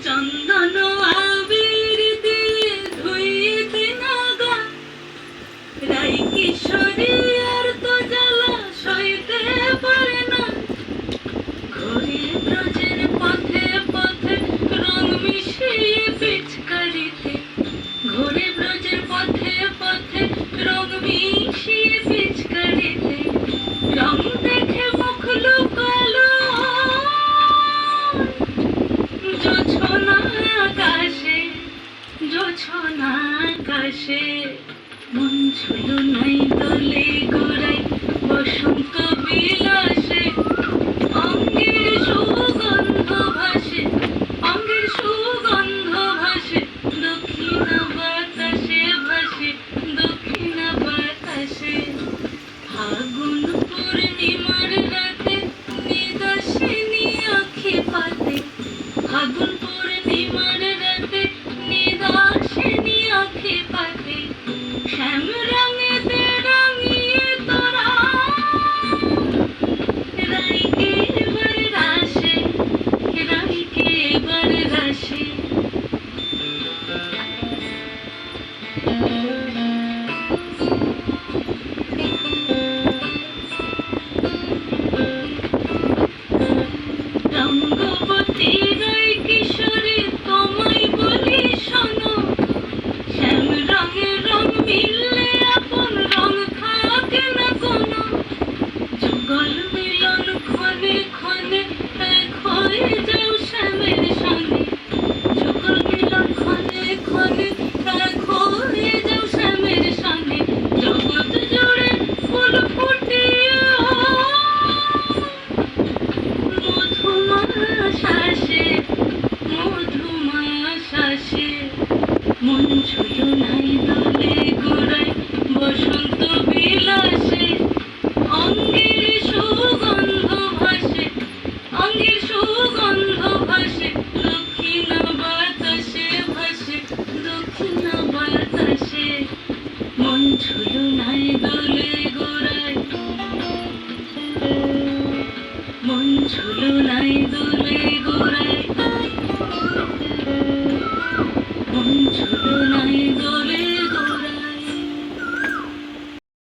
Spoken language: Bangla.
চন্দন আবির দিয়ে ধুইয়ে দিনাগা রাই কিশোরী আর তো জ্বালা সইতে পারে না। ঘুরে ব্রজের পথে পথে রং মিশিয়ে পিচকারিতে, ঘুরে ব্রজের পথে পথে রং মিশিয়ে পিচকারিতে, রং দেখে মুখ লুকালো জোছনা আকাশে, জোছনা আকাশে। মন ছুলো নাই দোলে গোড়ায় বসন্ত বিলাসে, অঙ্গের সুগন্ধ ভাসে, অঙ্গের সুগন্ধ ভাসে, দক্ষিণা বাতাসে ভাসে, দক্ষিণা বাতাসে। ফাগুন পূর্ণিমার রাতে নিদাসিনী আঁখি পাতে, ফাগুন পূর্ণিমার রাতে নিদাসিনী আঁখি পাতে, শ্যাম রঙেতে রাঙিয়ে তোরা রাইকে এবার রাশে, রাইকে এবার রাশে। রঙ্গবতী রাই কিশোরী তোমায় বলি শোনো, শ্যাম রঙে রং মিললে আপন রং থাকে না কোনো। যুগল মিলন ক্ষণে ক্ষণে এক হয়ে যাও শ্যামের সঙ্গে, যুগল মিলন ক্ষণে ক্ষণে এক হয়ে যাও শ্যামের সঙ্গে। জগৎ জুড়ে ফুল ফুটিয়ে মধুমা শ্বাসে, মধুমা শ্বাসে। মন ছুলো নাই দোলে গোড়ায় বসন্ত বিলাসে, অঙ্গের সুগন্ধ ভাসে, অঙ্গের সুগন্ধ ভাসে, দক্ষিণা বাতাসে ভাসে, দক্ষিণা বাতাসে। মন ছুলো নাই দোলে গোড়ায়, মন ছুলো নাই দোলে